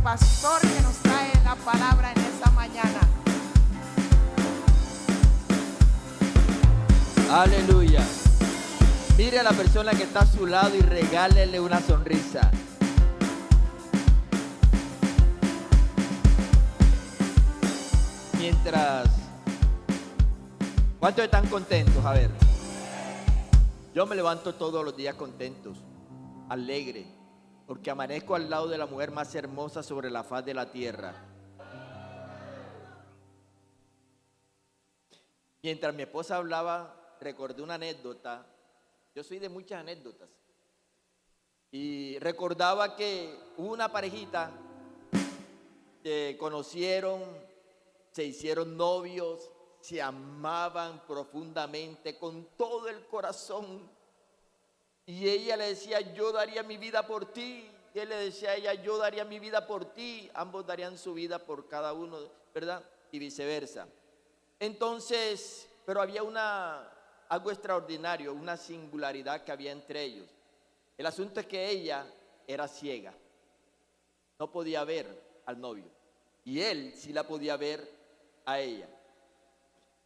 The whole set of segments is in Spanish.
pastor que nos trae la palabra en esta mañana. Aleluya. Mire a la persona que está a su lado y regálele una sonrisa. Mientras, ¿cuántos están contentos? A ver, yo me levanto todos los días contentos, alegre, porque amanezco al lado de la mujer más hermosa sobre la faz de la tierra. Mientras mi esposa hablaba, recordé una anécdota. Yo soy de muchas anécdotas. Y recordaba que hubo una parejita que conocieron, se hicieron novios, se amaban profundamente con todo el corazón. Y ella le decía, yo daría mi vida por ti. Y él le decía a ella, yo daría mi vida por ti. Ambos darían su vida por cada uno, ¿verdad? Y viceversa. Entonces, pero había algo extraordinario, una singularidad que había entre ellos. El asunto es que ella era ciega. No podía ver al novio. Y él sí la podía ver a ella.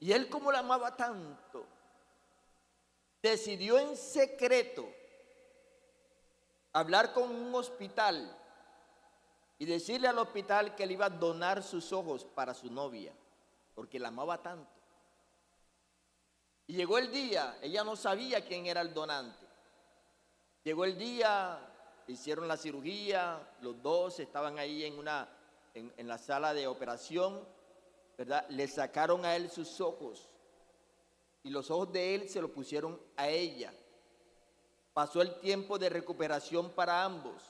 Y él, como la amaba tanto, decidió en secreto hablar con un hospital y decirle al hospital que le iba a donar sus ojos para su novia, porque la amaba tanto. Y llegó el día, ella no sabía quién era el donante. Llegó el día, hicieron la cirugía, los dos estaban ahí en la sala de operación, ¿verdad? Le sacaron a él sus ojos. Y los ojos de él se los pusieron a ella. Pasó el tiempo de recuperación para ambos.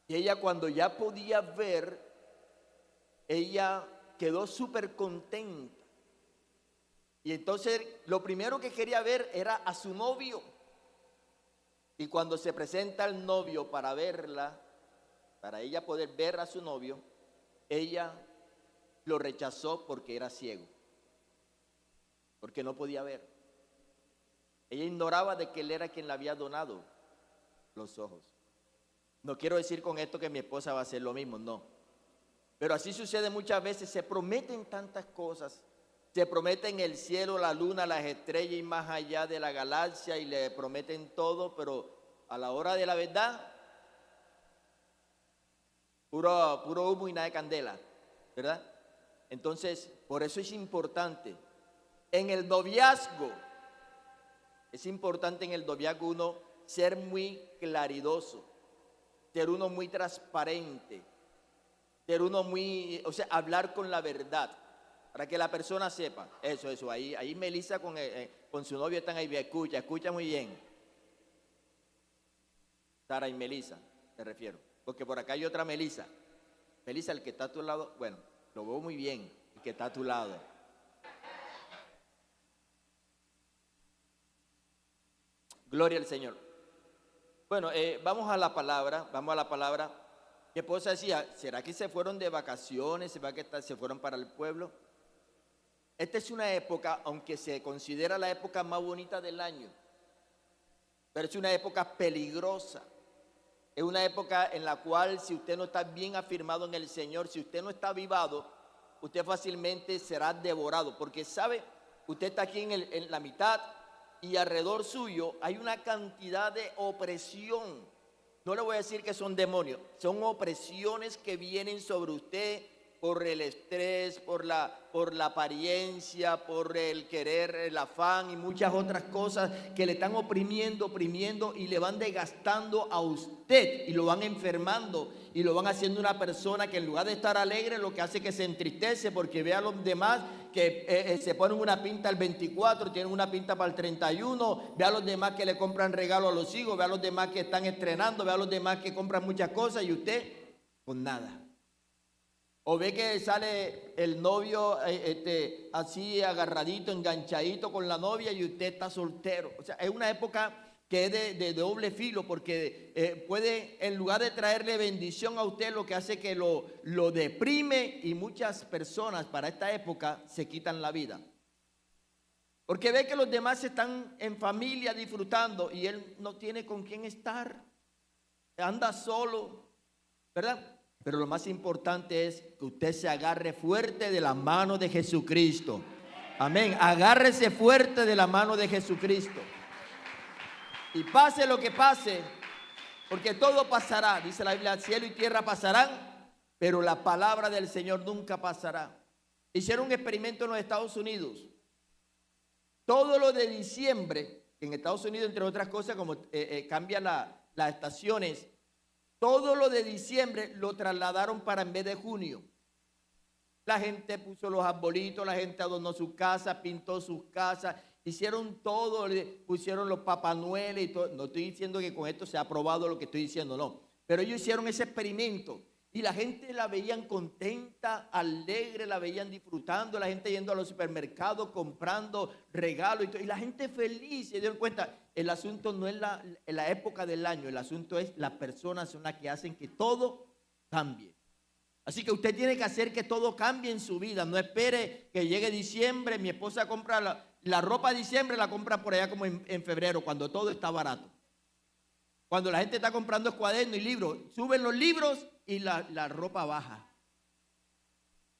Y ella, cuando ya podía ver, ella quedó súper contenta. Y entonces lo primero que quería ver era a su novio. Y cuando se presenta el novio para verla, para ella poder ver a su novio, ella lo rechazó porque era ciego. Porque no podía ver. Ella ignoraba de que él era quien le había donado los ojos. No quiero decir con esto que mi esposa va a hacer lo mismo, no. Pero así sucede muchas veces, se prometen tantas cosas. Se prometen el cielo, la luna, las estrellas y más allá de la galaxia y le prometen todo, pero a la hora de la verdad, puro humo y nada de candela, ¿verdad? Entonces, por eso es importante. En el noviazgo, es importante en el noviazgo uno ser muy claridoso, ser uno muy transparente, ser uno hablar con la verdad, para que la persona sepa. Eso, ahí Melissa con su novio están ahí, escucha muy bien. Sara y Melissa, me refiero, porque por acá hay otra Melissa. Melissa, el que está a tu lado, bueno, lo veo muy bien, el que está a tu lado. Gloria al Señor. Bueno, vamos a la palabra. Mi esposa decía, ¿será que se fueron de vacaciones? ¿Será que se fueron para el pueblo? Esta es una época, aunque se considera la época más bonita del año, pero es una época peligrosa. Es una época en la cual, si usted no está bien afirmado en el Señor, si usted no está avivado, usted fácilmente será devorado. Porque sabe, usted está aquí en la mitad y alrededor suyo hay una cantidad de opresión. No le voy a decir que son demonios, son opresiones que vienen sobre usted por el estrés, por la apariencia, por el querer, el afán y muchas otras cosas que le están oprimiendo y le van desgastando a usted y lo van enfermando y lo van haciendo una persona que en lugar de estar alegre lo que hace es que se entristece porque ve a los demás que se ponen una pinta el 24, tienen una pinta para el 31, ve a los demás que le compran regalo a los hijos, ve a los demás que están estrenando, ve a los demás que compran muchas cosas y usted con nada. O ve que sale el novio así agarradito, enganchadito con la novia y usted está soltero. O sea, es una época que es de doble filo porque puede, en lugar de traerle bendición a usted, lo que hace que lo deprime y muchas personas para esta época se quitan la vida. Porque ve que los demás están en familia disfrutando y él no tiene con quién estar, anda solo, ¿verdad? Pero lo más importante es que usted se agarre fuerte de la mano de Jesucristo. Amén. Agárrese fuerte de la mano de Jesucristo. Y pase lo que pase, porque todo pasará. Dice la Biblia, cielo y tierra pasarán, pero la palabra del Señor nunca pasará. Hicieron un experimento en los Estados Unidos. Todo lo de diciembre, en Estados Unidos, entre otras cosas, como cambian las estaciones, todo lo de diciembre lo trasladaron para en vez de junio. La gente puso los arbolitos, la gente adornó sus casas, pintó sus casas, hicieron todo, pusieron los Papá Noel y todo. No estoy diciendo que con esto se ha aprobado lo que estoy diciendo, no. Pero ellos hicieron ese experimento y la gente la veían contenta, alegre, la veían disfrutando, la gente yendo a los supermercados, comprando regalos y todo. Y la gente feliz, se dieron cuenta, el asunto no es la época del año, el asunto es las personas son las que hacen que todo cambie. Así que usted tiene que hacer que todo cambie en su vida. No espere que llegue diciembre. Mi esposa compra la ropa de diciembre, la compra por allá como en febrero, cuando todo está barato. Cuando la gente está comprando cuadernos y libros, suben los libros y la ropa baja.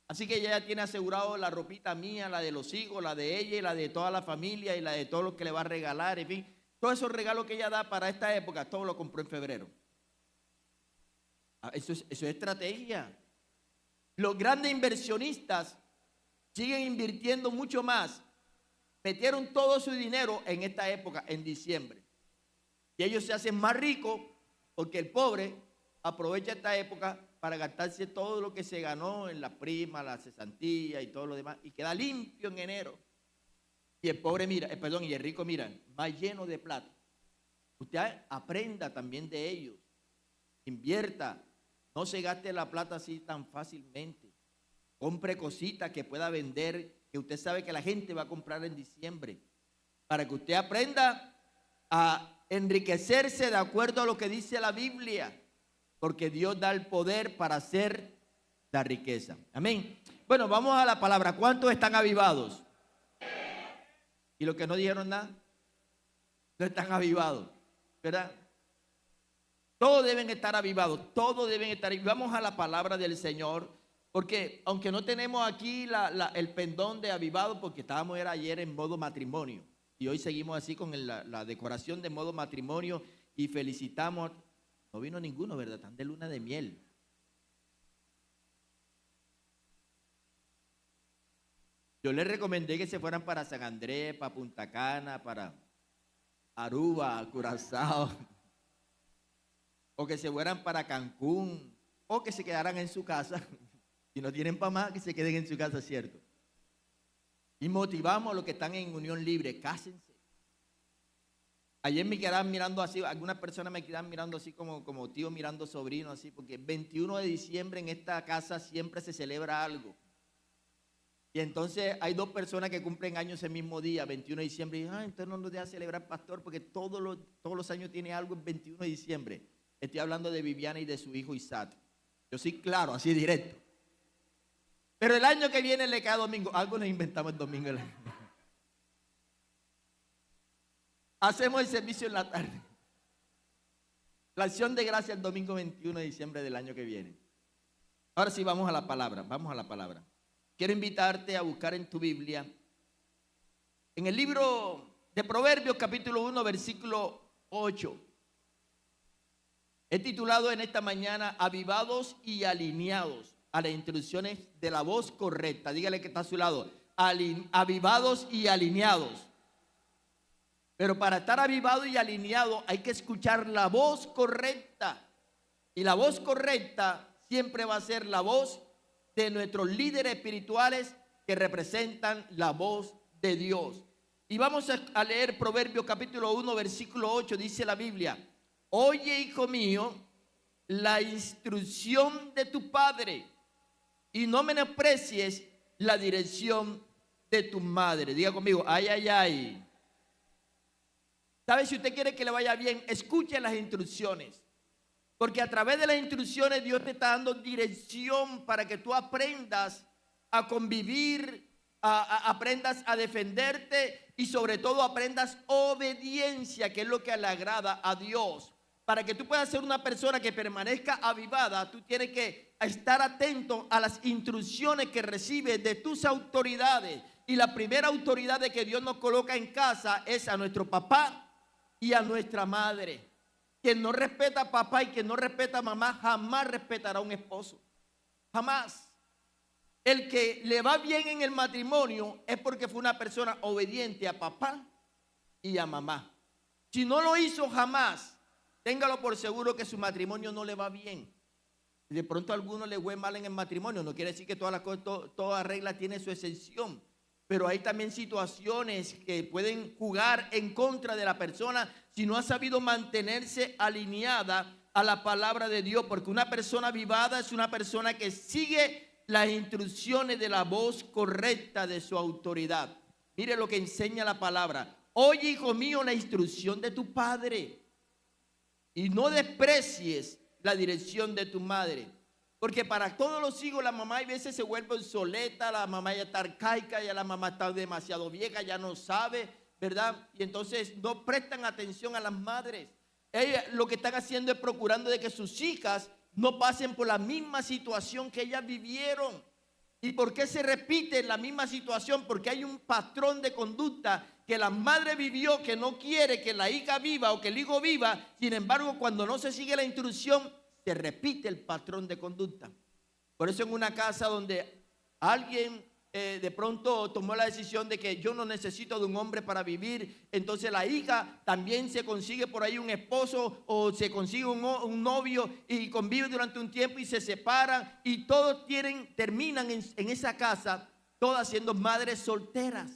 Así que ella ya tiene asegurado la ropita mía, la de los hijos, la de ella y la de toda la familia y la de todo lo que le va a regalar. En fin, todos esos regalos que ella da para esta época, todo lo compró en febrero. Eso es estrategia. Los grandes inversionistas siguen invirtiendo mucho más. Metieron todo su dinero en esta época, en diciembre. Y ellos se hacen más ricos porque el pobre aprovecha esta época para gastarse todo lo que se ganó en la prima, la cesantía y todo lo demás. Y queda limpio en enero. Y el pobre mira, y el rico mira, más lleno de plata. Usted aprenda también de ellos. Invierta. No se gaste la plata así tan fácilmente. Compre cositas que pueda vender, que usted sabe que la gente va a comprar en diciembre. Para que usted aprenda a enriquecerse de acuerdo a lo que dice la Biblia. Porque Dios da el poder para hacer la riqueza. Amén. Bueno, vamos a la palabra. ¿Cuántos están avivados? Y los que no dijeron nada, no están avivados, ¿verdad? Todos deben estar avivados, todos deben estar avivados. Vamos a la palabra del Señor, porque aunque no tenemos aquí el pendón de avivado, porque estábamos ayer en modo matrimonio, y hoy seguimos así con la decoración de modo matrimonio, y felicitamos, no vino ninguno, ¿verdad? Están de luna de miel. Yo les recomendé que se fueran para San Andrés, para Punta Cana, para Aruba, Curazao, o que se fueran para Cancún, o que se quedaran en su casa. Si no tienen para más, que se queden en su casa, ¿cierto? Y motivamos a los que están en unión libre, cásense. Ayer me quedaban mirando así, algunas personas me quedaban mirando así como tío mirando sobrino, así, porque el 21 de diciembre en esta casa siempre se celebra algo. Y entonces hay dos personas que cumplen años el mismo día, 21 de diciembre, y entonces no nos deja celebrar, pastor, porque todos los años tiene algo el 21 de diciembre. Estoy hablando de Viviana y de su hijo Isaac. Yo sí, claro, así directo. Pero el año que viene le queda domingo. Algo nos inventamos el domingo. Hacemos el servicio en la tarde. La acción de gracia el domingo 21 de diciembre del año que viene. Ahora sí, vamos a la palabra. Vamos a la palabra. Quiero invitarte a buscar en tu Biblia. En el libro de Proverbios, capítulo 1, versículo 8. He titulado en esta mañana Avivados y alineados a las instrucciones de la voz correcta. Dígale que está a su lado. Avivados y alineados. Pero para estar avivado y alineado hay que escuchar la voz correcta. Y la voz correcta siempre va a ser la voz de nuestros líderes espirituales que representan la voz de Dios. Y vamos a leer Proverbios capítulo 1, versículo 8. Dice la Biblia: oye, hijo mío, la instrucción de tu padre y no menosprecies la dirección de tu madre. Diga conmigo, ay, ay, ay. ¿Sabe? Si usted quiere que le vaya bien, escuche las instrucciones. Porque a través de las instrucciones Dios te está dando dirección para que tú aprendas a convivir, aprendas a defenderte y sobre todo aprendas obediencia, que es lo que le agrada a Dios. para que tú puedas ser una persona que permanezca avivada, tú tienes que estar atento a las instrucciones que recibes de tus autoridades. Y la primera autoridad de que Dios nos coloca en casa es a nuestro papá y a nuestra madre. Quien no respeta a papá y quien no respeta a mamá jamás respetará a un esposo. Jamás. El que le va bien en el matrimonio es porque fue una persona obediente a papá y a mamá. Si no lo hizo jamás, téngalo por seguro que su matrimonio no le va bien. De pronto a alguno le fue mal en el matrimonio, no quiere decir que toda regla tiene su excepción, pero hay también situaciones que pueden jugar en contra de la persona si no ha sabido mantenerse alineada a la palabra de Dios, porque una persona avivada es una persona que sigue las instrucciones de la voz correcta de su autoridad. Mire lo que enseña la palabra: oye, hijo mío, la instrucción de tu padre y no desprecies la dirección de tu madre, porque para todos los hijos la mamá a veces se vuelve obsoleta, la mamá ya está arcaica, ya la mamá está demasiado vieja, ya no sabe, ¿verdad? Y entonces no prestan atención a las madres. Ellas lo que están haciendo es procurando de que sus hijas no pasen por la misma situación que ellas vivieron. ¿Y por qué se repite la misma situación? Porque hay un patrón de conducta que la madre vivió, que no quiere que la hija viva o que el hijo viva. Sin embargo, cuando no se sigue la instrucción, se repite el patrón de conducta. Por eso en una casa donde alguien de pronto tomó la decisión de que yo no necesito de un hombre para vivir, entonces la hija también se consigue por ahí un esposo o se consigue un novio y convive durante un tiempo y se separan y todos terminan en esa casa, todas siendo madres solteras,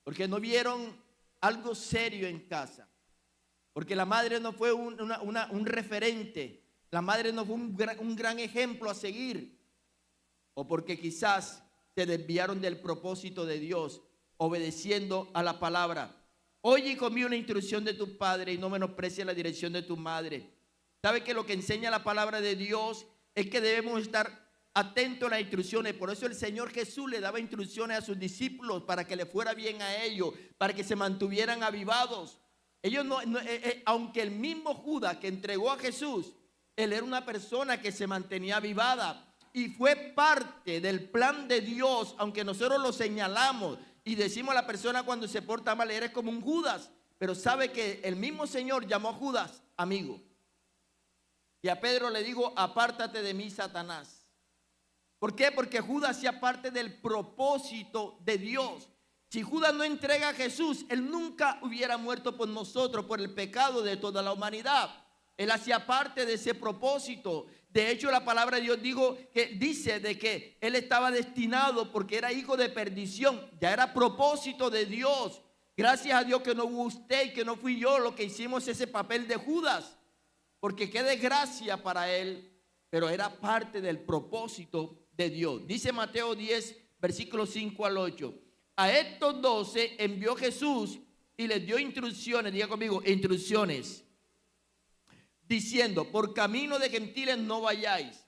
porque no vieron algo serio en casa, porque la madre no fue un referente, la madre no fue un gran ejemplo a seguir, o porque quizás se desviaron del propósito de Dios, obedeciendo a la palabra. Oye, hijo mío, una instrucción de tu padre y no menosprecies la dirección de tu madre. ¿Sabe que lo que enseña la palabra de Dios es que debemos estar atentos a las instrucciones? Por eso el Señor Jesús le daba instrucciones a sus discípulos para que le fuera bien a ellos, para que se mantuvieran avivados. Ellos aunque el mismo Judas que entregó a Jesús, él era una persona que se mantenía avivada. Y fue parte del plan de Dios, aunque nosotros lo señalamos y decimos a la persona cuando se porta mal, eres como un Judas. Pero sabe que el mismo Señor llamó a Judas amigo. Y a Pedro le dijo, apártate de mí, Satanás. ¿Por qué? Porque Judas hacía parte del propósito de Dios. Si Judas no entrega a Jesús, él nunca hubiera muerto por nosotros, por el pecado de toda la humanidad. Él hacía parte de ese propósito. De hecho, la palabra de Dios dice de que él estaba destinado porque era hijo de perdición. Ya era propósito de Dios. Gracias a Dios que no hubo usted y que no fui yo lo que hicimos ese papel de Judas. Porque qué desgracia para él, pero era parte del propósito de Dios. Dice Mateo 10, versículos 5 al 8. A estos 12 envió Jesús y les dio instrucciones. Diga conmigo, instrucciones. Diciendo, por camino de gentiles no vayáis,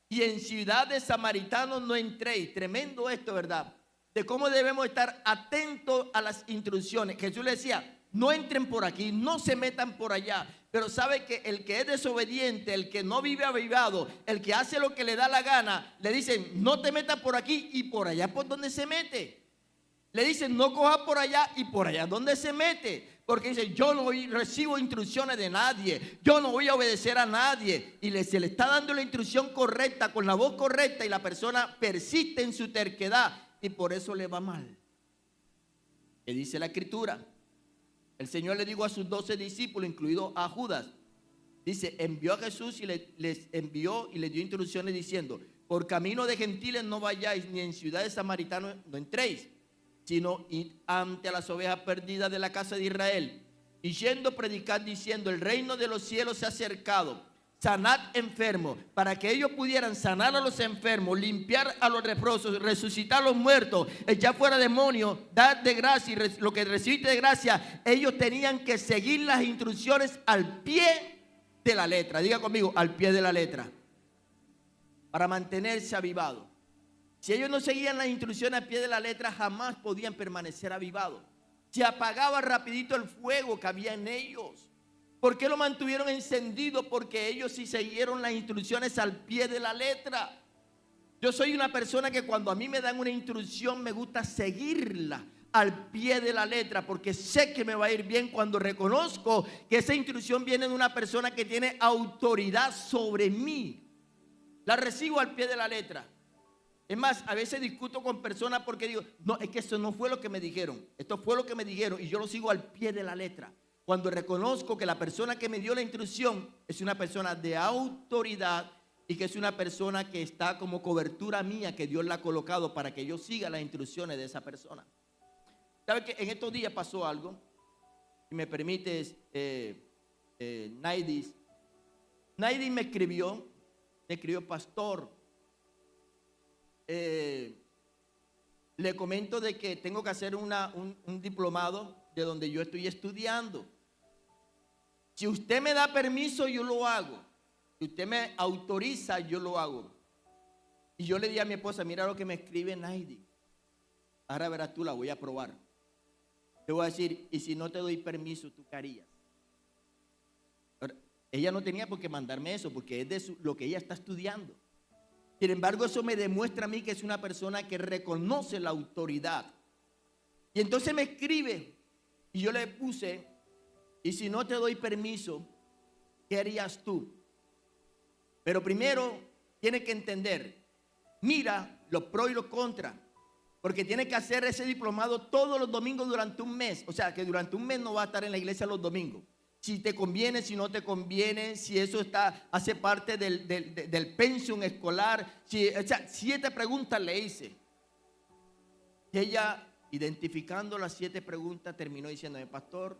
y en ciudad de samaritanos no entréis. Tremendo esto, ¿verdad? De cómo debemos estar atentos a las instrucciones. Jesús le decía, no entren por aquí, no se metan por allá. Pero sabe que el que es desobediente, el que no vive avivado, el que hace lo que le da la gana, le dicen, no te metas por aquí y por allá por donde se mete. Le dicen, no cojas por allá y por allá donde se mete. Porque dice, yo no recibo instrucciones de nadie, yo no voy a obedecer a nadie. Y se le está dando la instrucción correcta, con la voz correcta, y la persona persiste en su terquedad y por eso le va mal. ¿Qué dice la Escritura? El Señor le dijo a sus 12 discípulos, incluido a Judas, dice, envió a Jesús y les envió y les dio instrucciones diciendo, por camino de gentiles no vayáis, ni en ciudades samaritanas no entréis, sino id ante las ovejas perdidas de la casa de Israel, y yendo a predicar diciendo, el reino de los cielos se ha acercado, sanad enfermos, para que ellos pudieran sanar a los enfermos, limpiar a los leprosos, resucitar a los muertos, echar fuera demonios, dar de gracia, y lo que recibiste de gracia. Ellos tenían que seguir las instrucciones al pie de la letra. Diga conmigo, al pie de la letra, para mantenerse avivados. Si ellos no seguían las instrucciones al pie de la letra, jamás podían permanecer avivados. Se apagaba rapidito el fuego que había en ellos. ¿Por qué lo mantuvieron encendido? Porque ellos sí siguieron las instrucciones al pie de la letra. Yo soy una persona que cuando a mí me dan una instrucción me gusta seguirla al pie de la letra, porque sé que me va a ir bien cuando reconozco que esa instrucción viene de una persona que tiene autoridad sobre mí. La recibo al pie de la letra. Es más, a veces discuto con personas porque digo, no, es que eso no fue lo que me dijeron. Esto fue lo que me dijeron y yo lo sigo al pie de la letra. Cuando reconozco que la persona que me dio la instrucción es una persona de autoridad y que es una persona que está como cobertura mía, que Dios la ha colocado para que yo siga las instrucciones de esa persona. ¿Sabe que en estos días pasó algo? Si me permites, Naidis me escribió, pastor. Le comento de que tengo que hacer un diplomado de donde yo estoy estudiando. Si usted me da permiso, yo lo hago. Si usted me autoriza, yo lo hago. Y yo le dije a mi esposa, mira lo que me escribe Naidi. Ahora verás tú, la voy a probar. Le voy a decir, y si no te doy permiso, ¿tú qué harías? Ahora, ella no tenía por qué mandarme eso, porque es de lo que ella está estudiando. Sin embargo, eso me demuestra a mí que es una persona que reconoce la autoridad. Y entonces me escribe, y yo le puse, y si no te doy permiso, ¿qué harías tú? Pero primero tiene que entender, mira los pros y los contras, porque tiene que hacer ese diplomado todos los domingos durante un mes. O sea, que durante un mes no va a estar en la iglesia los domingos. Si te conviene, si no te conviene, si eso hace parte del pensión escolar. O sea, 7 preguntas le hice. Y ella, identificando las 7 preguntas, terminó diciéndome, pastor,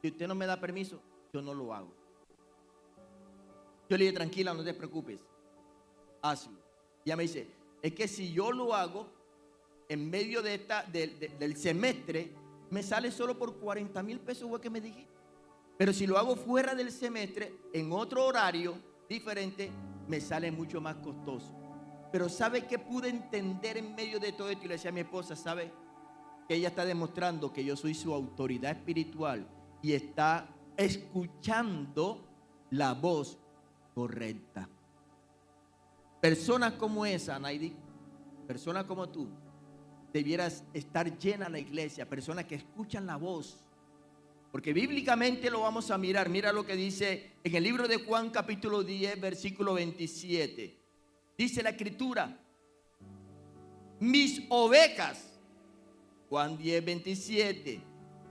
si usted no me da permiso, yo no lo hago. Yo le dije, tranquila, no te preocupes, hazlo. Y ella me dice, es que si yo lo hago, en medio del semestre, me sale solo por 40,000 pesos, fue que me dijiste. Pero si lo hago fuera del semestre, en otro horario diferente, me sale mucho más costoso. Pero ¿sabe qué pude entender en medio de todo esto? Y le decía a mi esposa, ¿sabe? Que ella está demostrando que yo soy su autoridad espiritual y está escuchando la voz correcta. Personas como esa, Naidi, personas como tú, debieras estar llena la iglesia, personas que escuchan la voz. Porque bíblicamente lo vamos a mirar. Mira lo que dice en el libro de Juan capítulo 10 versículo 27. Dice la escritura, mis ovejas, Juan 10, 27,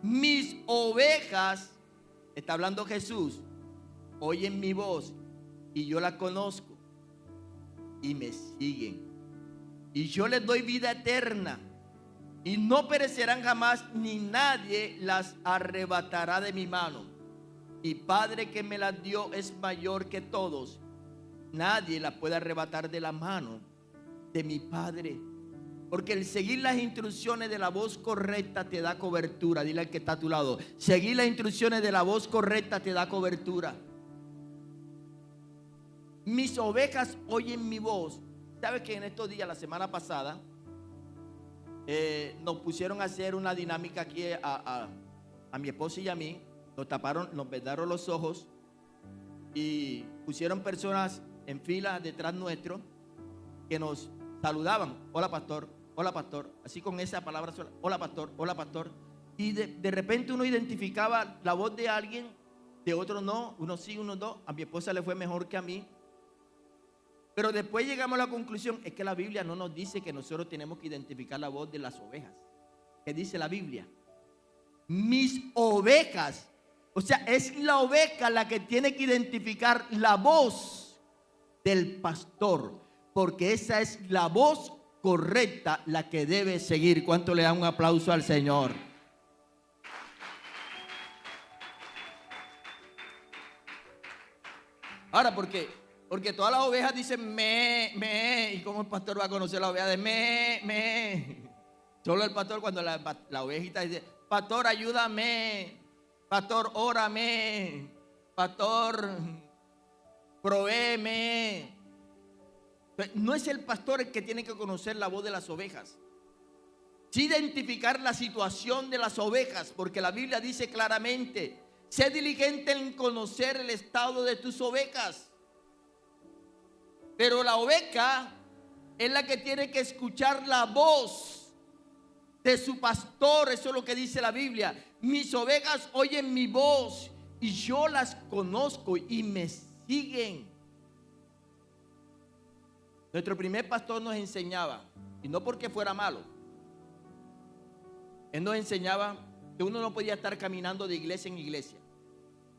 mis ovejas, está hablando Jesús, oyen mi voz y yo la conozco y me siguen. Y yo les doy vida eterna y no perecerán jamás, ni nadie las arrebatará de mi mano. Y Padre que me las dio es mayor que todos. Nadie las puede arrebatar de la mano de mi Padre. Porque el seguir las instrucciones de la voz correcta te da cobertura. Dile al que está a tu lado, seguir las instrucciones de la voz correcta te da cobertura. Mis ovejas oyen mi voz. ¿Sabes que en estos días, la semana pasada, nos pusieron a hacer una dinámica aquí a mi esposa y a mí? Nos vendaron los ojos y pusieron personas en fila detrás nuestro que nos saludaban. Hola pastor, así con esa palabra sola. Hola pastor. Y de repente uno identificaba la voz de alguien, de otro no, uno sí, uno no. A mi esposa le fue mejor que a mí. Pero después llegamos a la conclusión, es que la Biblia no nos dice que nosotros tenemos que identificar la voz de las ovejas. ¿Qué dice la Biblia? Mis ovejas. O sea, es la oveja la que tiene que identificar la voz del pastor, porque esa es la voz correcta la que debe seguir. ¿Cuánto le da un aplauso al Señor? Ahora, porque todas las ovejas dicen me, y cómo el pastor va a conocer la oveja de me. Solo el pastor, cuando la ovejita dice, pastor, ayúdame, pastor, órame, pastor, provéeme. No es el pastor el que tiene que conocer la voz de las ovejas, sí identificar la situación de las ovejas, porque la Biblia dice claramente, sé diligente en conocer el estado de tus ovejas. Pero la oveja es la que tiene que escuchar la voz de su pastor. Eso es lo que dice la Biblia. Mis ovejas oyen mi voz y yo las conozco y me siguen. Nuestro primer pastor nos enseñaba, y no porque fuera malo, él nos enseñaba que uno no podía estar caminando de iglesia en iglesia.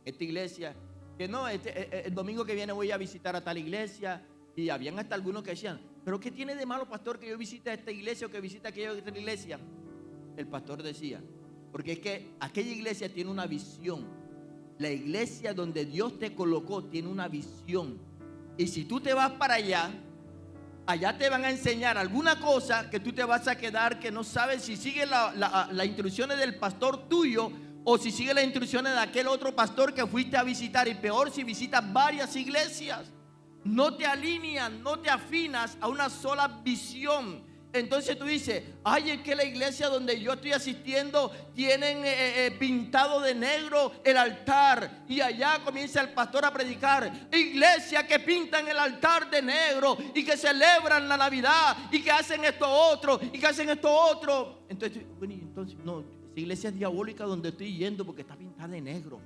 Esta iglesia, que no, el domingo que viene voy a visitar a tal iglesia. Y habían hasta algunos que decían, pero ¿qué tiene de malo, pastor, que yo visite esta iglesia o que visite aquella otra iglesia? El pastor decía, porque es que aquella iglesia tiene una visión. La iglesia donde Dios te colocó tiene una visión. Y si tú te vas para allá, allá te van a enseñar alguna cosa que tú te vas a quedar que no sabes si sigue las instrucciones del pastor tuyo o si sigue las instrucciones de aquel otro pastor que fuiste a visitar. Y peor si visitas varias iglesias. No te alineas, no te afinas a una sola visión. Entonces tú dices, ay, es que la iglesia donde yo estoy asistiendo tienen pintado de negro el altar. Y allá comienza el pastor a predicar. Iglesia que pintan el altar de negro y que celebran la Navidad y que hacen esto otro y que hacen esto otro. Entonces, bueno, entonces no, esa iglesia es diabólica donde estoy yendo porque está pintada de negro.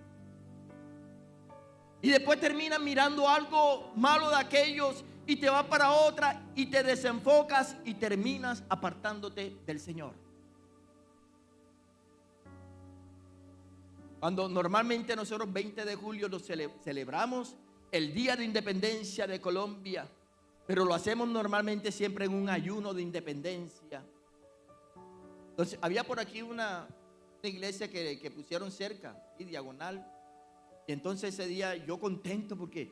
Y después terminas mirando algo malo de aquellos y te vas para otra y te desenfocas y terminas apartándote del Señor. Cuando normalmente nosotros 20 de julio nos celebramos el Día de Independencia de Colombia, pero lo hacemos normalmente siempre en un ayuno de independencia. Entonces había por aquí una iglesia que pusieron cerca y diagonal. Y entonces ese día yo contento porque,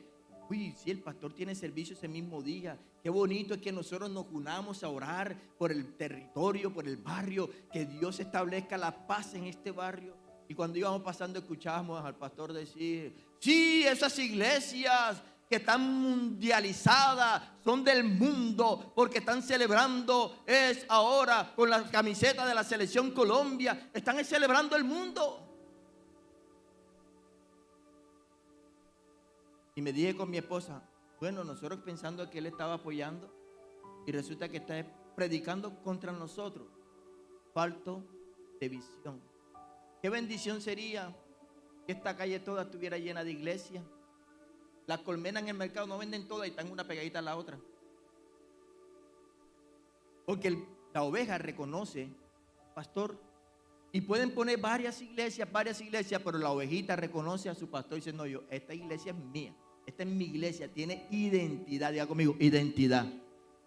uy, si el pastor tiene servicio ese mismo día, qué bonito es que nosotros nos unamos a orar por el territorio, por el barrio, que Dios establezca la paz en este barrio. Y cuando íbamos pasando escuchábamos al pastor decir, sí, esas iglesias que están mundializadas son del mundo porque están celebrando es ahora con la camiseta de la selección Colombia, están celebrando el mundo. Y me dije con mi esposa, bueno, nosotros pensando que él estaba apoyando y resulta que está predicando contra nosotros. Falto de visión. Qué bendición sería que esta calle toda estuviera llena de iglesias. Las colmenas en el mercado no venden todas y están una pegadita a la otra. Porque la oveja reconoce, pastor, y pueden poner varias iglesias, pero la ovejita reconoce a su pastor y dice, no, esta iglesia es mía, esta es mi iglesia, tiene identidad. Diga conmigo, identidad.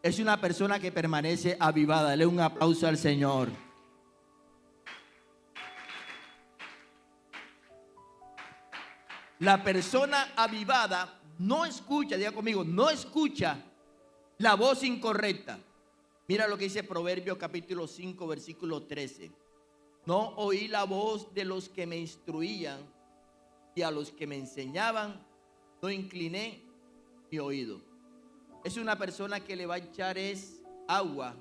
Es una persona que permanece avivada. Dale un aplauso al Señor. La persona avivada no escucha, diga conmigo, no escucha la voz incorrecta. Mira lo que dice Proverbios capítulo 5, versículo 13. No oí la voz de los que me instruían y a los que me enseñaban no incliné mi oído. Es una persona que le va a echar agua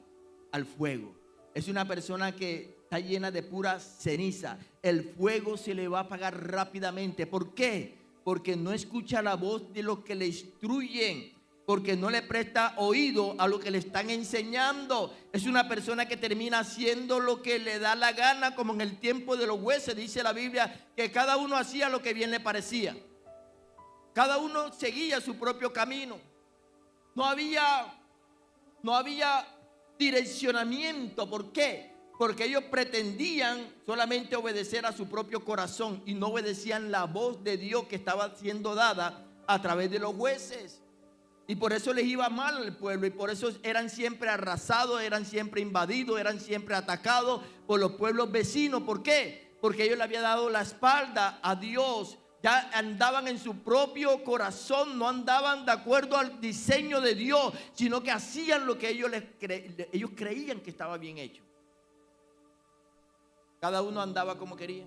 al fuego. Es una persona que está llena de pura ceniza. El fuego se le va a apagar rápidamente. ¿Por qué? Porque no escucha la voz de los que le instruyen. Porque no le presta oído a lo que le están enseñando. Es una persona que termina haciendo lo que le da la gana, como en el tiempo de los jueces. Dice la Biblia que cada uno hacía lo que bien le parecía. Cada uno seguía su propio camino. No había direccionamiento. ¿Por qué? Porque ellos pretendían solamente obedecer a su propio corazón y no obedecían la voz de Dios que estaba siendo dada a través de los jueces. Y por eso les iba mal al pueblo y por eso eran siempre arrasados, eran siempre invadidos, eran siempre atacados por los pueblos vecinos. ¿Por qué? Porque ellos le habían dado la espalda a Dios. Ya andaban en su propio corazón, no andaban de acuerdo al diseño de Dios, sino que hacían lo que ellos creían que estaba bien hecho. Cada uno andaba como quería.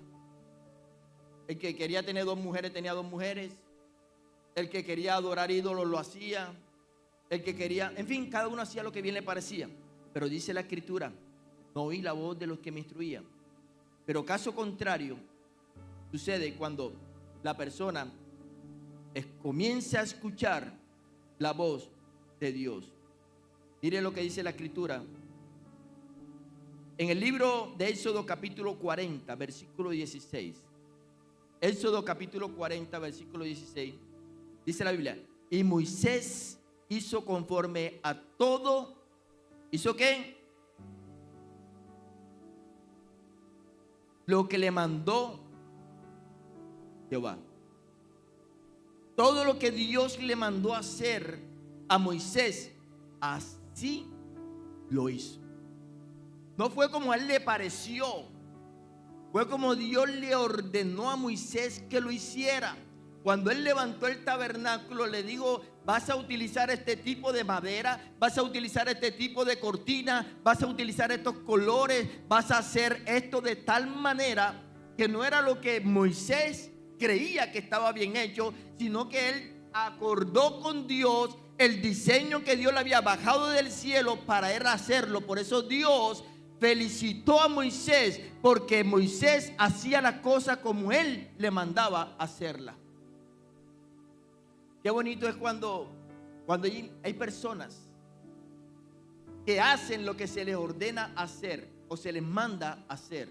El que quería tener 2 mujeres tenía 2 mujeres. El que quería adorar ídolos lo hacía. El que quería, en fin, cada uno hacía lo que bien le parecía. Pero dice la Escritura, no oí la voz de los que me instruían. Pero caso contrario sucede cuando la persona comience a escuchar la voz de Dios. Mire lo que dice la Escritura. En el libro de Éxodo capítulo 40, versículo 16. Éxodo capítulo 40, versículo 16. Dice la Biblia: y Moisés hizo conforme a todo. ¿Hizo qué? Lo que le mandó Jehová. Todo lo que Dios le mandó hacer a Moisés, así lo hizo. No fue como a él le pareció, fue como Dios le ordenó a Moisés que lo hiciera. Cuando él levantó el tabernáculo, le dijo: vas a utilizar este tipo de madera, vas a utilizar este tipo de cortina, vas a utilizar estos colores, vas a hacer esto de tal manera que no era lo que Moisés creía que estaba bien hecho, sino que él acordó con Dios el diseño que Dios le había bajado del cielo para él hacerlo. Por eso Dios felicitó a Moisés, porque Moisés hacía la cosa como él le mandaba hacerla. Qué bonito es cuando hay personas que hacen lo que se les ordena hacer o se les manda hacer.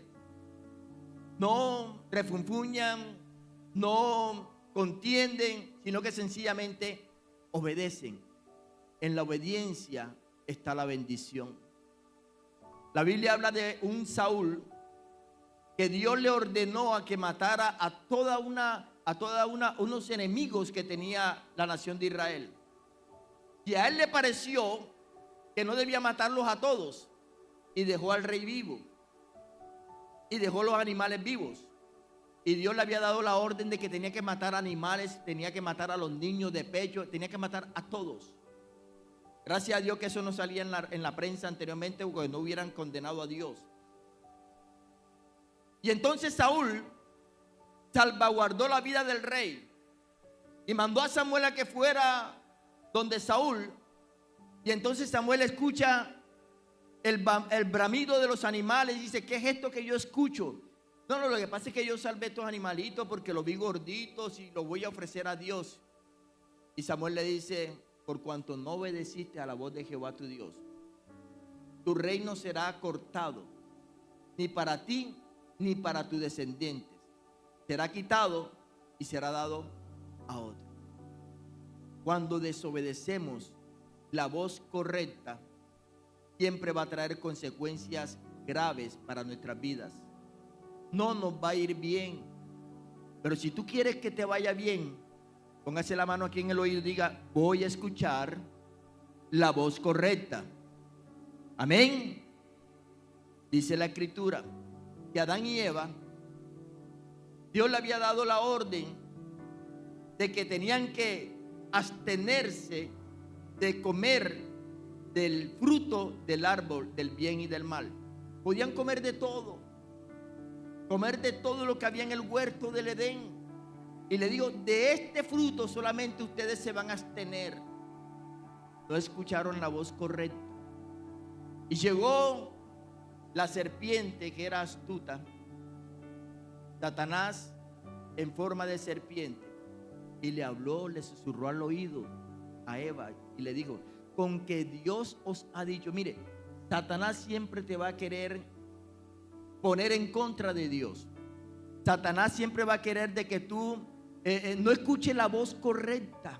No refunfuñan, no contienden, sino que sencillamente obedecen. En la obediencia está la bendición. La Biblia habla de un Saúl que Dios le ordenó a que matara a unos enemigos que tenía la nación de Israel. Y a él le pareció que no debía matarlos a todos, y dejó al rey vivo y dejó los animales vivos. Y Dios le había dado la orden de que tenía que matar animales, tenía que matar a los niños de pecho, tenía que matar a todos. Gracias a Dios que eso no salía en la prensa anteriormente, porque no hubieran condenado a Dios. Y entonces Saúl salvaguardó la vida del rey y mandó a Samuel a que fuera donde Saúl. Y entonces Samuel escucha el bramido de los animales y dice: ¿qué es esto que yo escucho? No, lo que pasa es que yo salvé estos animalitos porque los vi gorditos y los voy a ofrecer a Dios. Y Samuel le dice: por cuanto no obedeciste a la voz de Jehová tu Dios, tu reino será cortado, ni para ti ni para tus descendientes. Será quitado y será dado a otro. Cuando desobedecemos la voz correcta, siempre va a traer consecuencias graves para nuestras vidas. No nos va a ir bien. Pero si tú quieres que te vaya bien, póngase la mano aquí en el oído y diga: voy a escuchar la voz correcta. Amén. Dice la Escritura que Adán y Eva, Dios le había dado la orden de que tenían que abstenerse de comer del fruto del árbol del bien y del mal. Podían comer de todo lo que había en el huerto del Edén. Y le digo: de este fruto solamente ustedes se van a abstener. No escucharon la voz correcta. Y llegó la serpiente, que era astuta, Satanás en forma de serpiente, y le habló, le susurró al oído a Eva y le dijo: con que Dios os ha dicho. Mire, Satanás siempre te va a querer poner en contra de Dios. Satanás siempre va a querer de que tú no escuches la voz correcta.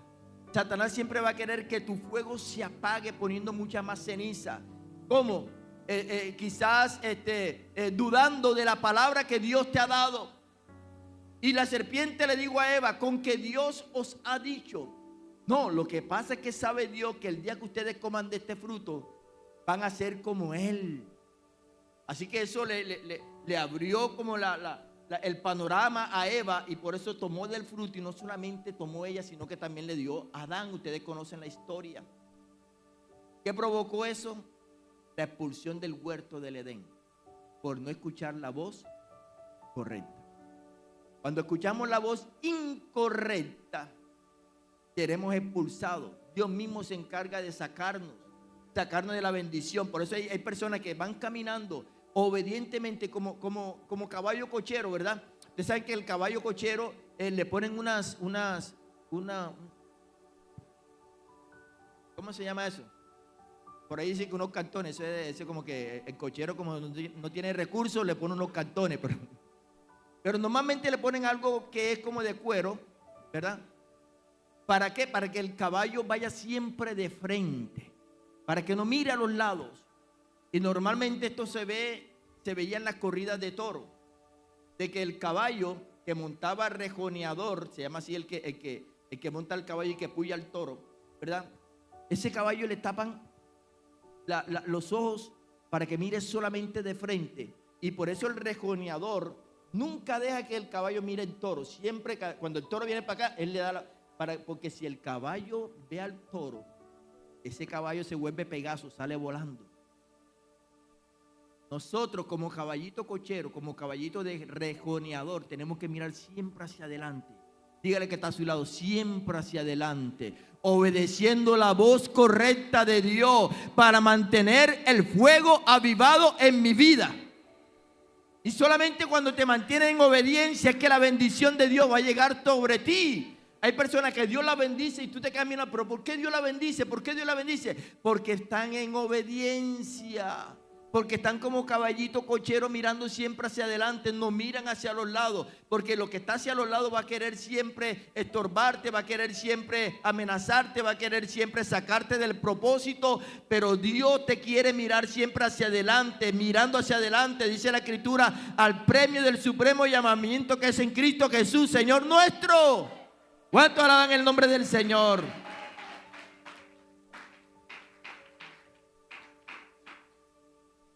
Satanás siempre va a querer que tu fuego se apague poniendo mucha más ceniza. ¿Cómo? Quizás dudando de la palabra que Dios te ha dado. Y la serpiente le dijo a Eva: con que Dios os ha dicho. No, lo que pasa es que sabe Dios que el día que ustedes coman de este fruto, van a ser como Él. Así que eso le abrió como el panorama a Eva, y por eso tomó del fruto. Y no solamente tomó ella, sino que también le dio a Adán. Ustedes conocen la historia. ¿Qué provocó eso? La expulsión del huerto del Edén, por no escuchar la voz correcta. Cuando escuchamos la voz incorrecta, seremos expulsados. Dios mismo se encarga de sacarnos de la bendición. Por eso hay personas que van caminando obedientemente como caballo cochero, ¿verdad? Usted sabe que el caballo cochero le ponen ¿cómo se llama eso? Por ahí dice que unos cartones, eso como que el cochero como no tiene recursos, le ponen unos cartones, pero normalmente le ponen algo que es como de cuero, ¿verdad? ¿Para qué? Para que el caballo vaya siempre de frente, para que no mire a los lados. Y normalmente esto se veía en las corridas de toro, de que el caballo que montaba rejoneador, se llama así el que monta el caballo y que puya al toro, ¿verdad? Ese caballo le tapan los ojos para que mire solamente de frente. Y por eso el rejoneador nunca deja que el caballo mire el toro. Siempre cuando el toro viene para acá, él le da porque si el caballo ve al toro, ese caballo se vuelve Pegaso, sale volando. Nosotros como caballito cochero, como caballito de rejoneador, tenemos que mirar siempre hacia adelante. Dígale que está a su lado, siempre hacia adelante, obedeciendo la voz correcta de Dios para mantener el fuego avivado en mi vida. Y solamente cuando te mantienes en obediencia es que la bendición de Dios va a llegar sobre ti. Hay personas que Dios la bendice y tú te quedas mirando, pero ¿por qué Dios la bendice? ¿Por qué Dios la bendice? Porque están en obediencia. Porque están como caballito cochero mirando siempre hacia adelante, no miran hacia los lados. Porque lo que está hacia los lados va a querer siempre estorbarte, va a querer siempre amenazarte, va a querer siempre sacarte del propósito. Pero Dios te quiere mirar siempre hacia adelante, mirando hacia adelante. Dice la Escritura, al premio del supremo llamamiento que es en Cristo Jesús, Señor nuestro. ¿Cuánto alaban el nombre del Señor?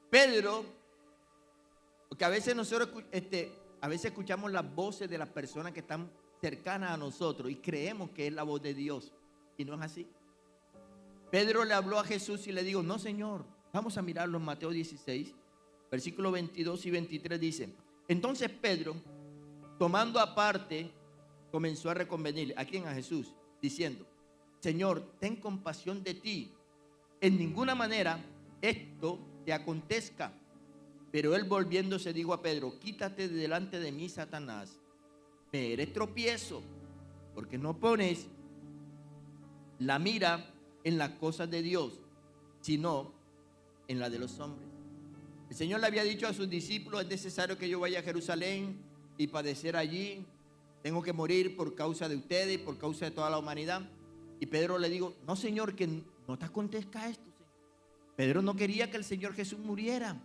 Pedro, porque a veces nosotros escuchamos las voces de las personas que están cercanas a nosotros y creemos que es la voz de Dios, y no es así. Pedro le habló a Jesús y le dijo, no, Señor. Vamos a mirarlo en Mateo 16, versículos 22 y 23 dice, entonces Pedro, tomando aparte, comenzó a reconvenirle. ¿A quién? A Jesús, diciendo, Señor, ten compasión de ti. En ninguna manera esto te acontezca. Pero él volviéndose dijo a Pedro, quítate de delante de mí, Satanás. Me eres tropiezo, porque no pones la mira en las cosas de Dios, sino en la de los hombres. El Señor le había dicho a sus discípulos, es necesario que yo vaya a Jerusalén y padecer allí. Tengo que morir por causa de ustedes y por causa de toda la humanidad. Y Pedro le dijo, no, Señor, que no te acontezca esto, Señor. Pedro no quería que el Señor Jesús muriera.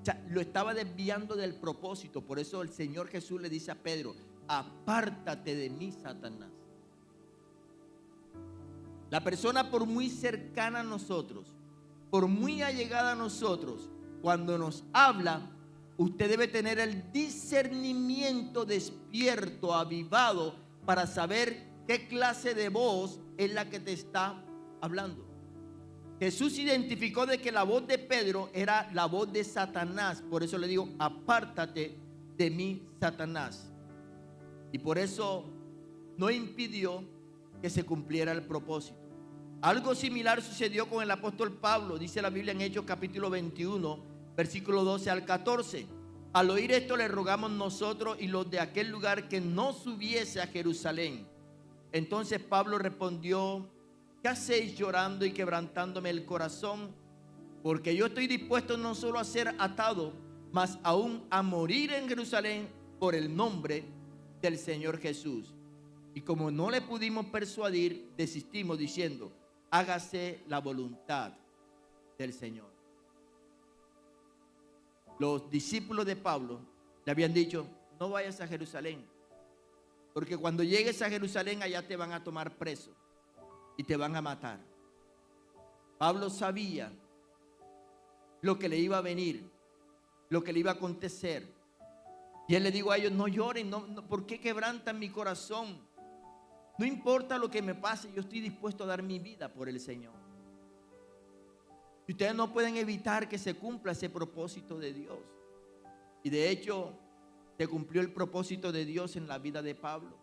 O sea, lo estaba desviando del propósito. Por eso el Señor Jesús le dice a Pedro, apártate de mí, Satanás. La persona por muy cercana a nosotros, por muy allegada a nosotros, cuando nos habla, usted debe tener el discernimiento despierto, avivado, para saber qué clase de voz es la que te está hablando. Jesús identificó de que la voz de Pedro era la voz de Satanás. Por eso le digo, apártate de mí, Satanás. Y por eso no impidió que se cumpliera el propósito. Algo similar sucedió con el apóstol Pablo. Dice la Biblia en Hechos capítulo 21, versículo 12 al 14. Al oír esto le rogamos nosotros y los de aquel lugar que no subiese a Jerusalén. Entonces Pablo respondió, ¿qué hacéis llorando y quebrantándome el corazón? Porque yo estoy dispuesto no solo a ser atado, mas aún a morir en Jerusalén por el nombre del Señor Jesús. Y como no le pudimos persuadir, desistimos diciendo, hágase la voluntad del Señor. Los discípulos de Pablo le habían dicho, no vayas a Jerusalén, porque cuando llegues a Jerusalén allá te van a tomar preso y te van a matar. Pablo sabía lo que le iba a venir, lo que le iba a acontecer. Y él le dijo a ellos, no lloren, ¿por qué quebrantan mi corazón? No importa lo que me pase, yo estoy dispuesto a dar mi vida por el Señor. Y ustedes no pueden evitar que se cumpla ese propósito de Dios. Y de hecho, se cumplió el propósito de Dios en la vida de Pablo.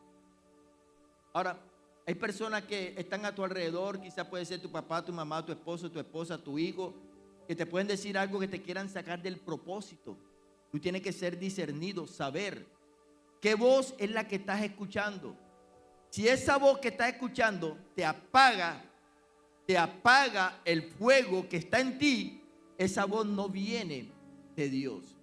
Ahora, hay personas que están a tu alrededor, quizás puede ser tu papá, tu mamá, tu esposo, tu esposa, tu hijo, que te pueden decir algo que te quieran sacar del propósito. Tú tienes que ser discernido, saber ¿Qué voz es la que estás escuchando? Si esa voz que estás escuchando te apaga el fuego que está en ti, esa voz no viene de Dios.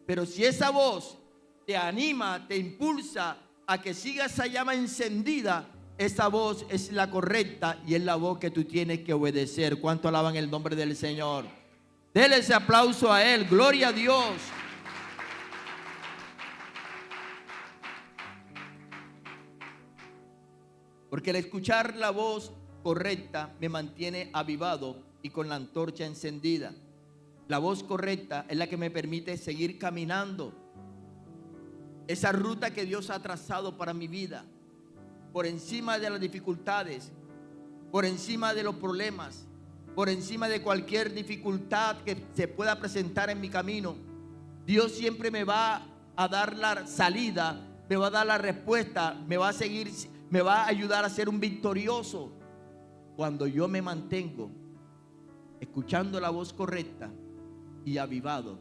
Pero si esa voz te anima, te impulsa a que sigas esa llama encendida, esa voz es la correcta y es la voz que tú tienes que obedecer. ¿Cuánto alaban el nombre del Señor? Dele ese aplauso a Él. Gloria a Dios. Porque el escuchar la voz correcta me mantiene avivado y con la antorcha encendida. La voz correcta es la que me permite seguir caminando esa ruta que Dios ha trazado para mi vida, por encima de las dificultades, por encima de los problemas, por encima de cualquier dificultad que se pueda presentar en mi camino. Dios siempre me va a dar la salida, me va a dar la respuesta, me va a ayudar a ser un victorioso cuando yo me mantengo escuchando la voz correcta y avivado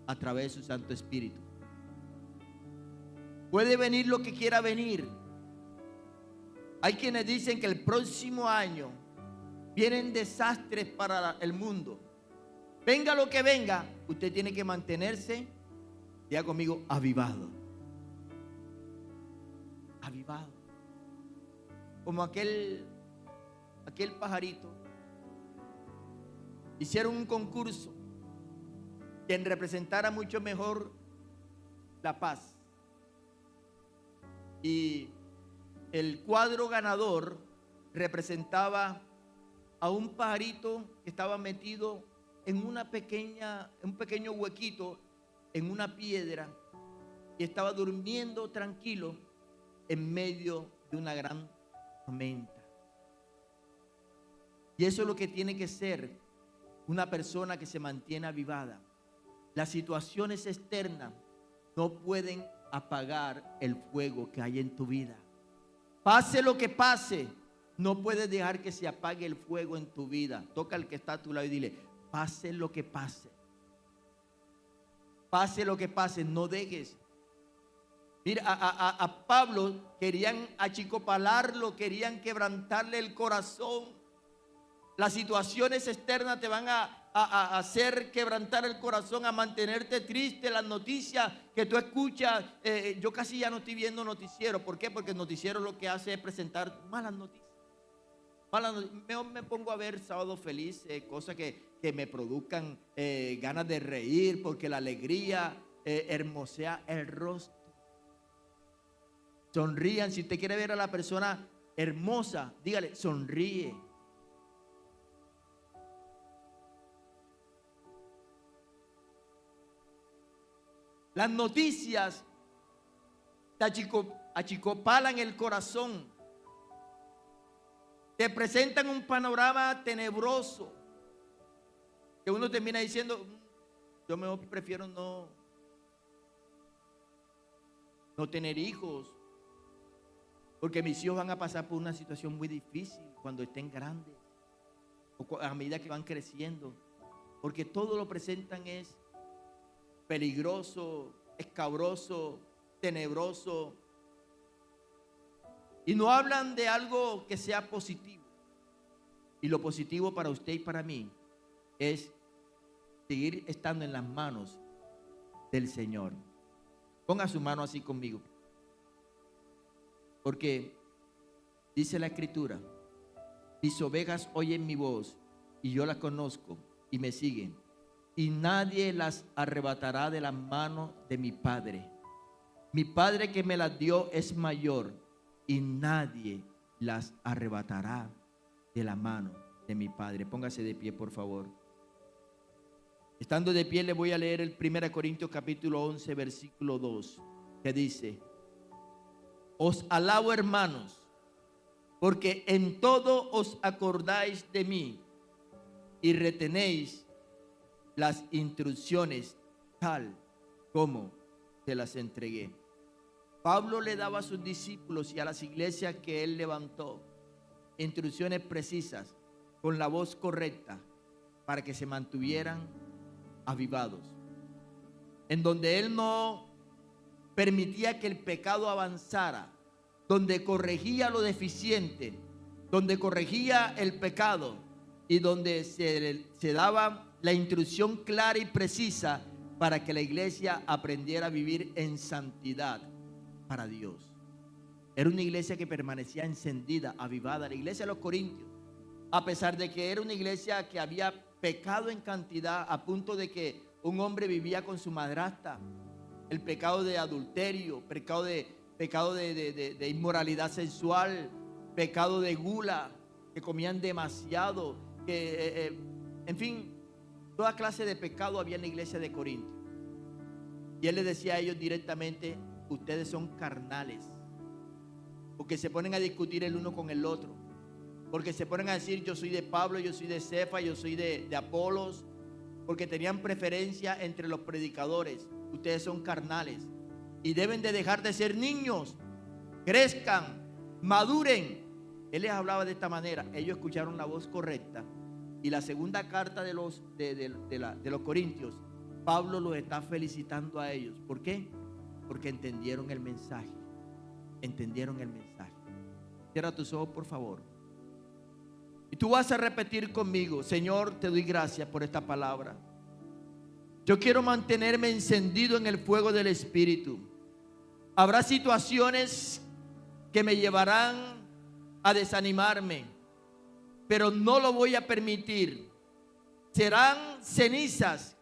a través de su Santo Espíritu. Puede venir lo que quiera venir. Hay quienes dicen que el próximo año vienen desastres para el mundo. Venga lo que venga, usted tiene que mantenerse, diga conmigo, avivado. Avivado. Como aquel pajarito. Hicieron un concurso quien representara mucho mejor la paz. Y el cuadro ganador representaba a un pajarito que estaba metido en un pequeño huequito en una piedra y estaba durmiendo tranquilo en medio de una gran tormenta. Y eso es lo que tiene que ser una persona que se mantiene avivada. Las situaciones externas no pueden apagar el fuego que hay en tu vida. Pase lo que pase, no puedes dejar que se apague el fuego en tu vida. Toca al que está a tu lado y dile, pase lo que pase. Pase lo que pase, no dejes. Mira, a Pablo querían achicopalarlo, querían quebrantarle el corazón. Las situaciones externas te van a hacer quebrantar el corazón, a mantenerte triste. Las noticias que tú escuchas, yo casi ya no estoy viendo noticiero. ¿Por qué? Porque el noticiero lo que hace es presentar malas noticias. Mejor me pongo a ver Sábado Feliz, cosas que me produzcan ganas de reír, porque la alegría hermosea el rostro. Sonrían. Si usted quiere ver a la persona hermosa, dígale, sonríe. Las noticias te achicopalan el corazón. Te presentan un panorama tenebroso que uno termina diciendo, yo mejor prefiero no tener hijos, porque mis hijos van a pasar por una situación muy difícil cuando estén grandes o a medida que van creciendo, porque todo lo presentan es peligroso, escabroso, tenebroso, y no hablan de algo que sea positivo. Y lo positivo para usted y para mí es seguir estando en las manos del Señor. Ponga su mano así conmigo, porque dice la Escritura, mis ovejas oyen mi voz y yo las conozco y me siguen, y nadie las arrebatará de las manos de mi Padre. Mi Padre que me las dio es mayor y nadie las arrebatará de la mano de mi Padre. Póngase de pie, por favor. Estando de pie, le voy a leer el 1 Corintios capítulo 11, versículo 2, que dice, os alabo, hermanos, porque en todo os acordáis de mí y retenéis las instrucciones tal como se las entregué. Pablo le daba a sus discípulos y a las iglesias que él levantó instrucciones precisas con la voz correcta para que se mantuvieran avivados. En donde él no permitía que el pecado avanzara, donde corregía lo deficiente, donde corregía el pecado y donde se daba la instrucción clara y precisa para que la iglesia aprendiera a vivir en santidad para Dios. Era una iglesia que permanecía encendida, avivada. La iglesia de los Corintios, a pesar de que era una iglesia que había pecado en cantidad, a punto de que un hombre vivía con su madrastra, el pecado de adulterio, pecado de inmoralidad sexual, pecado de gula, que comían demasiado, en fin, toda clase de pecado había en la iglesia de Corinto. Y él les decía a ellos directamente: ustedes son carnales, porque se ponen a discutir el uno con el otro, porque se ponen a decir: yo soy de Pablo, yo soy de Cefa, yo soy de Apolos, porque tenían preferencia entre los predicadores. Ustedes son carnales y deben de dejar de ser niños, crezcan, maduren. Él les hablaba de esta manera. Ellos escucharon la voz correcta. Y la segunda carta de los Corintios, Pablo los está felicitando a ellos. ¿Por qué? Porque entendieron el mensaje. Entendieron el mensaje. Cierra tus ojos, por favor. Y tú vas a repetir conmigo: Señor, te doy gracias por esta palabra. Yo quiero mantenerme encendido en el fuego del Espíritu. Habrá situaciones que me llevarán a desanimarme, pero no lo voy a permitir. Serán cenizas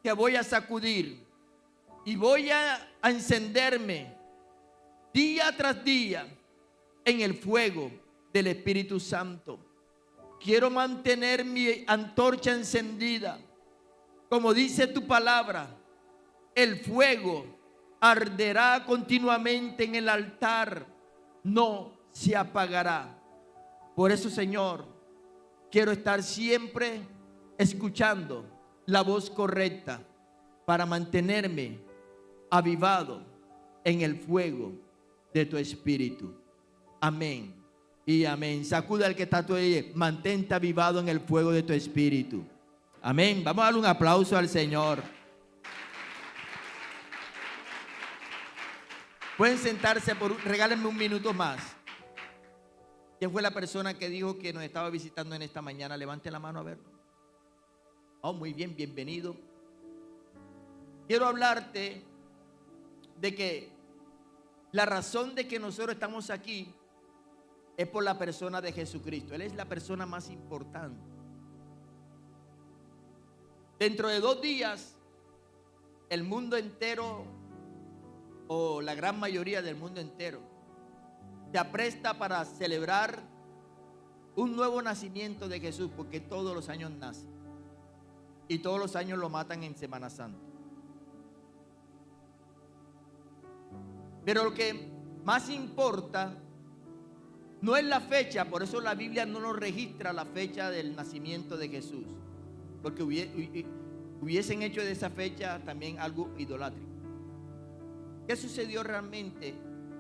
que voy a sacudir y voy a encenderme día tras día en el fuego del Espíritu Santo. Quiero mantener mi antorcha encendida. Como dice tu palabra, el fuego arderá continuamente en el altar, no se apagará. Por eso, Señor, quiero estar siempre escuchando la voz correcta para mantenerme avivado en el fuego de tu Espíritu. Amén y amén. Sacuda al que está a tu lado: mantente avivado en el fuego de tu Espíritu. Amén. Vamos a darle un aplauso al Señor. Pueden sentarse, regálenme un minuto más. ¿Quién fue la persona que dijo que nos estaba visitando en esta mañana? Levante la mano a verlo. Oh, muy bien, bienvenido. Quiero hablarte de que la razón de que nosotros estamos aquí es por la persona de Jesucristo. Él es la persona más importante. Dentro de 2 días, el mundo entero, o la gran mayoría del mundo entero, se apresta para celebrar un nuevo nacimiento de Jesús, porque todos los años nace y todos los años lo matan en Semana Santa. Pero lo que más importa no es la fecha. Por eso la Biblia no nos registra la fecha del nacimiento de Jesús, porque hubiesen hecho de esa fecha también algo idolátrico. ¿Qué sucedió realmente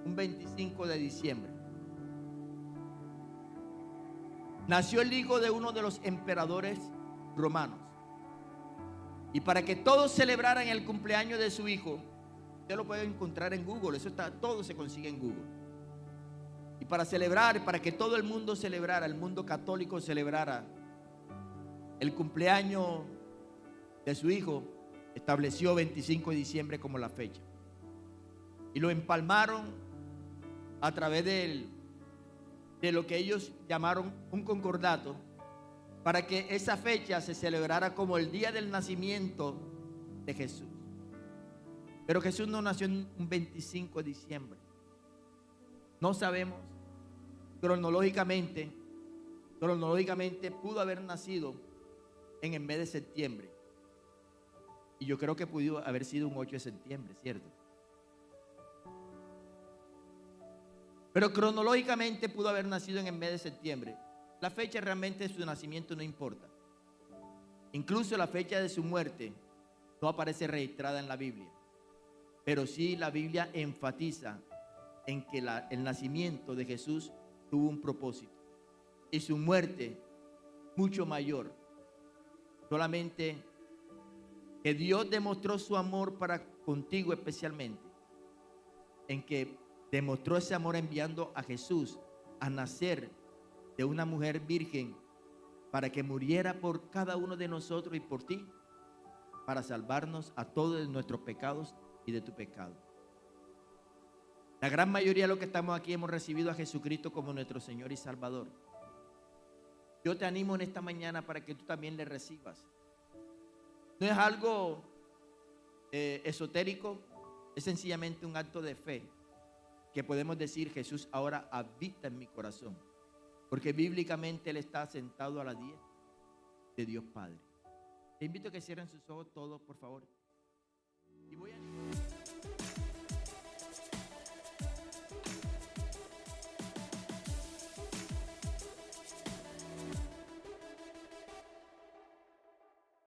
un 25 de diciembre? Nació el hijo de uno de los emperadores romanos. Y para que todos celebraran el cumpleaños de su hijo, usted lo puede encontrar en Google, todo se consigue en Google. Y para celebrar, para que todo el mundo celebrara, el mundo católico celebrara el cumpleaños de su hijo, estableció 25 de diciembre como la fecha. Y lo empalmaron a través de lo que ellos llamaron un concordato, para que esa fecha se celebrara como el día del nacimiento de Jesús. Pero Jesús no nació en un 25 de diciembre. No sabemos. Cronológicamente pudo haber nacido en el mes de septiembre. Y yo creo que pudo haber sido un 8 de septiembre, ¿cierto? Pero cronológicamente pudo haber nacido en el mes de septiembre. La fecha realmente de su nacimiento no importa. Incluso la fecha de su muerte no aparece registrada en la Biblia. Pero sí la Biblia enfatiza en que el nacimiento de Jesús tuvo un propósito. Y su muerte mucho mayor. Solamente que Dios demostró su amor para contigo especialmente, en que demostró ese amor enviando a Jesús a nacer de una mujer virgen para que muriera por cada uno de nosotros y por ti, para salvarnos a todos de nuestros pecados y de tu pecado. La gran mayoría de los que estamos aquí hemos recibido a Jesucristo como nuestro Señor y Salvador. Yo te animo en esta mañana para que tú también le recibas. No es algo esotérico, es sencillamente un acto de fe que podemos decir: Jesús ahora habita en mi corazón, porque bíblicamente Él está sentado a la diestra de Dios Padre. Te invito a que cierren sus ojos todos, por favor.